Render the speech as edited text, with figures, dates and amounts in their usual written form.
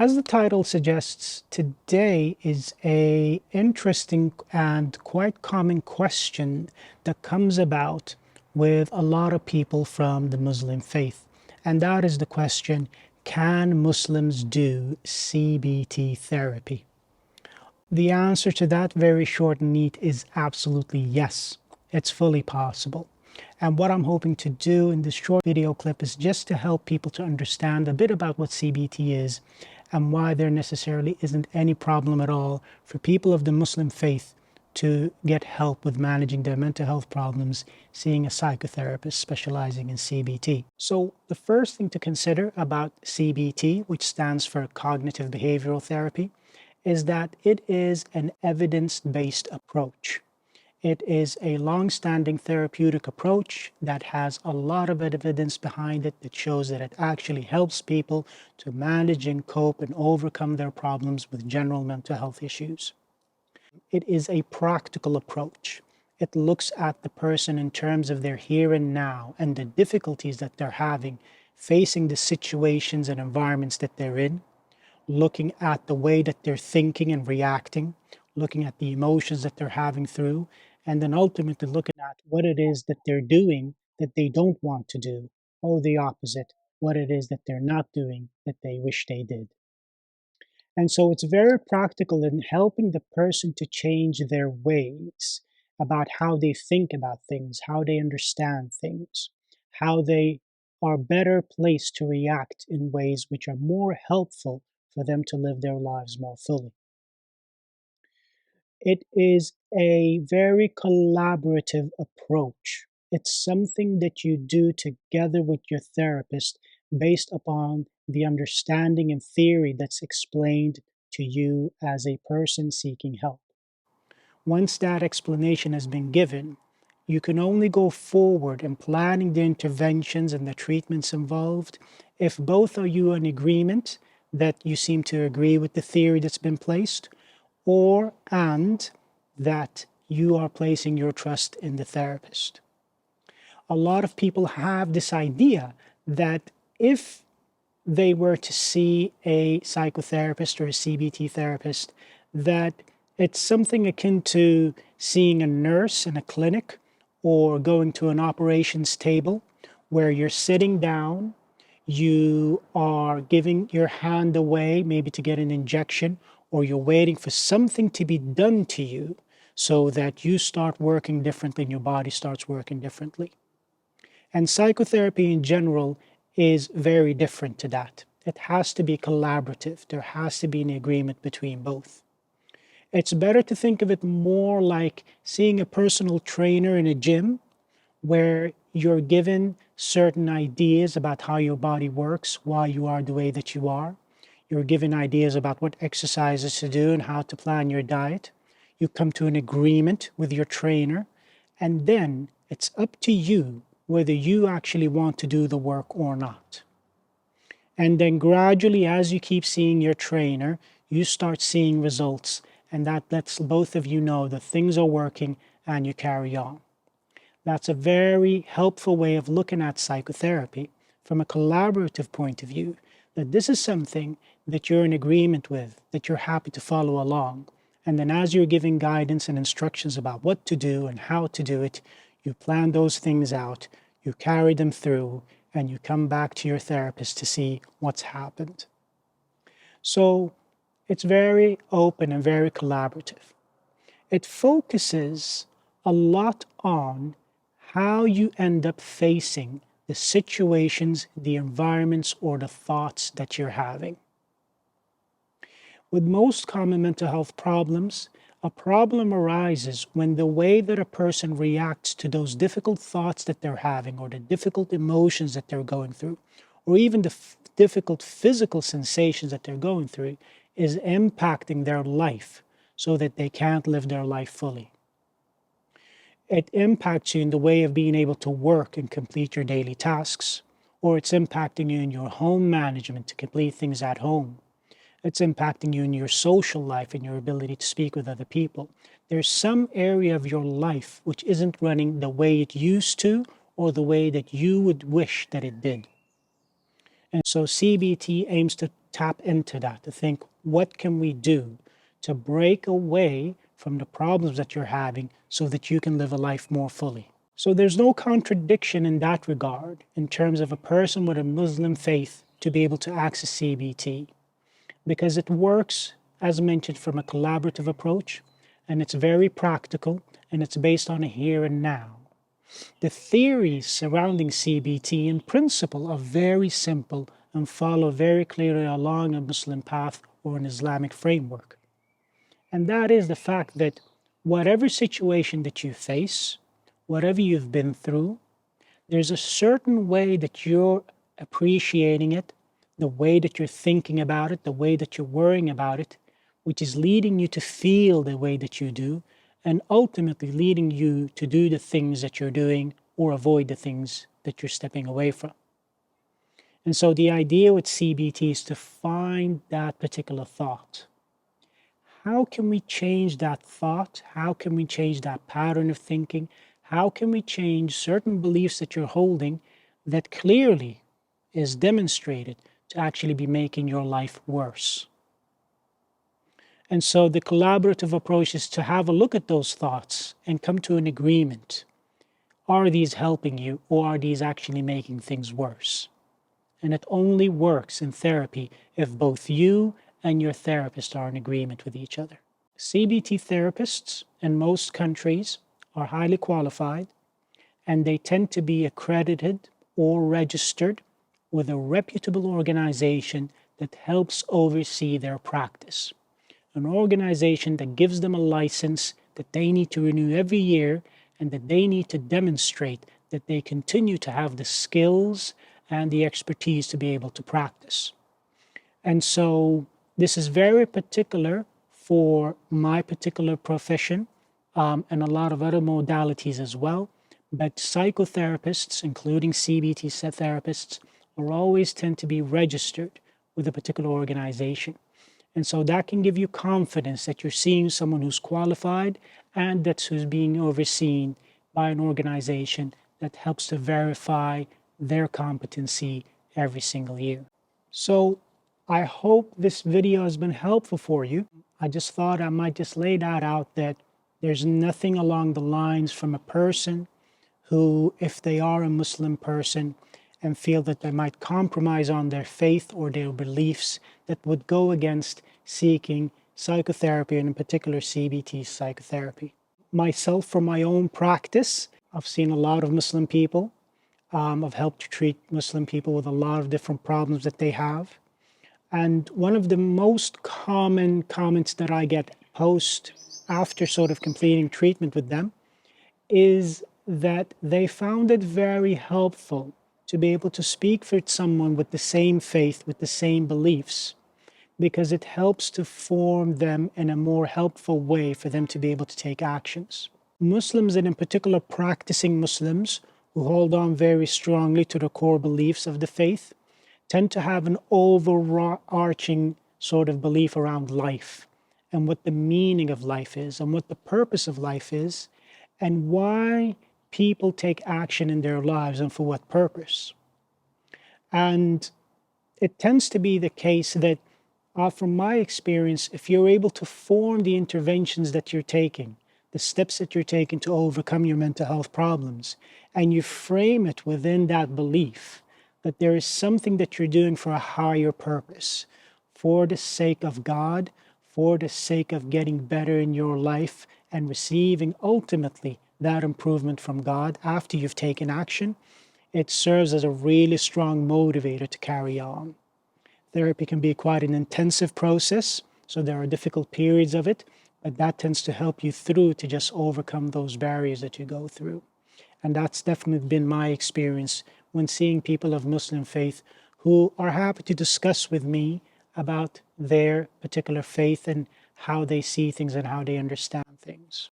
As the title suggests, today is a interesting and quite common question that comes about with a lot of people from the Muslim faith. And that is the question, can Muslims do CBT therapy? The answer to that, very short and neat, is absolutely yes. It's fully possible. And what I'm hoping to do in this short video clip is just to help people to understand a bit about what CBT is and why there necessarily isn't any problem at all for people of the Muslim faith to get help with managing their mental health problems, seeing a psychotherapist specializing in CBT. So the first thing to consider about CBT, which stands for Cognitive Behavioral Therapy, is that it is an evidence-based approach. It is a long-standing therapeutic approach that has a lot of evidence behind it that shows that it actually helps people to manage and cope and overcome their problems with general mental health issues. It is a practical approach. It looks at the person in terms of their here and now and the difficulties that they're having, facing the situations and environments that they're in, looking at the way that they're thinking and reacting, looking at the emotions that they're having through, and then ultimately looking at what it is that they're doing that they don't want to do, or the opposite, what it is that they're not doing that they wish they did. And so it's very practical in helping the person to change their ways about how they think about things, how they understand things, how they are better placed to react in ways which are more helpful for them to live their lives more fully. It is a very collaborative approach. It's something that you do together with your therapist based upon the understanding and theory that's explained to you as a person seeking help. Once that explanation has been given, you can only go forward in planning the interventions and the treatments involved if both are you in agreement that you seem to agree with the theory that's been placed, or and that you are placing your trust in the therapist. A lot of people have this idea that if they were to see a psychotherapist or a CBT therapist, that it's something akin to seeing a nurse in a clinic or going to an operations table where you're sitting down, you are giving your hand away, maybe to get an injection, or you're waiting for something to be done to you so that you start working differently and your body starts working differently. And psychotherapy in general is very different to that. It has to be collaborative. There has to be an agreement between both. It's better to think of it more like seeing a personal trainer in a gym where you're given certain ideas about how your body works, why you are the way that you are. You're given ideas about what exercises to do and how to plan your diet. You come to an agreement with your trainer, and then it's up to you whether you actually want to do the work or not. And then gradually, as you keep seeing your trainer, you start seeing results, and that lets both of you know that things are working and you carry on. That's a very helpful way of looking at psychotherapy from a collaborative point of view, that this is something that you're in agreement with, that you're happy to follow along. And then as you're giving guidance and instructions about what to do and how to do it, you plan those things out, you carry them through, and you come back to your therapist to see what's happened. So it's very open and very collaborative. It focuses a lot on how you end up facing the situations, the environments, or the thoughts that you're having. With most common mental health problems, a problem arises when the way that a person reacts to those difficult thoughts that they're having, or the difficult emotions that they're going through, or even the difficult physical sensations that they're going through, is impacting their life so that they can't live their life fully. It impacts you in the way of being able to work and complete your daily tasks, or it's impacting you in your home management to complete things at home. It's impacting you in your social life and your ability to speak with other people. There's some area of your life which isn't running the way it used to or the way that you would wish that it did. And so CBT aims to tap into that, to think, what can we do to break away from the problems that you're having so that you can live a life more fully? So there's no contradiction in that regard in terms of a person with a Muslim faith to be able to access CBT, because it works, as mentioned, from a collaborative approach, and it's very practical, and it's based on a here and now. The theories surrounding CBT in principle are very simple and follow very clearly along a Muslim path or an Islamic framework. And that is the fact that whatever situation that you face, whatever you've been through, there's a certain way that you're appreciating it, the way that you're thinking about it, the way that you're worrying about it, which is leading you to feel the way that you do, and ultimately leading you to do the things that you're doing or avoid the things that you're stepping away from. And so the idea with CBT is to find that particular thought. How can we change that thought? How can we change that pattern of thinking? How can we change certain beliefs that you're holding that clearly is demonstrated to actually be making your life worse? And so the collaborative approach is to have a look at those thoughts and come to an agreement. Are these helping you, or are these actually making things worse? And it only works in therapy if both you and your therapist are in agreement with each other. CBT therapists in most countries are highly qualified, and they tend to be accredited or registered with a reputable organization that helps oversee their practice. An organization that gives them a license that they need to renew every year, and that they need to demonstrate that they continue to have the skills and the expertise to be able to practice. And so this is very particular for my particular profession, and a lot of other modalities as well. But psychotherapists, including CBT therapists, are always tend to be registered with a particular organization. And so that can give you confidence that you're seeing someone who's qualified and that's who's being overseen by an organization that helps to verify their competency every single year. So I hope this video has been helpful for you. I just thought I might just lay that out, that there's nothing along the lines from a person who, if they are a Muslim person and feel that they might compromise on their faith or their beliefs, that would go against seeking psychotherapy, and in particular CBT psychotherapy. Myself, from my own practice, I've seen a lot of Muslim people. I've helped to treat Muslim people with a lot of different problems that they have. And one of the most common comments that I get post after sort of completing treatment with them is that they found it very helpful to be able to speak for someone with the same faith, with the same beliefs, because it helps to form them in a more helpful way for them to be able to take actions. Muslims, and in particular practicing Muslims who hold on very strongly to the core beliefs of the faith, tend to have an overarching sort of belief around life and what the meaning of life is and what the purpose of life is and why people take action in their lives and for what purpose. And it tends to be the case that, from my experience, if you're able to form the interventions that you're taking, the steps that you're taking to overcome your mental health problems, and you frame it within that belief that there is something that you're doing for a higher purpose, for the sake of God, for the sake of getting better in your life and receiving ultimately that improvement from God after you've taken action, it serves as a really strong motivator to carry on. Therapy can be quite an intensive process, so there are difficult periods of it, but that tends to help you through to just overcome those barriers that you go through. And that's definitely been my experience when seeing people of Muslim faith who are happy to discuss with me about their particular faith and how they see things and how they understand things.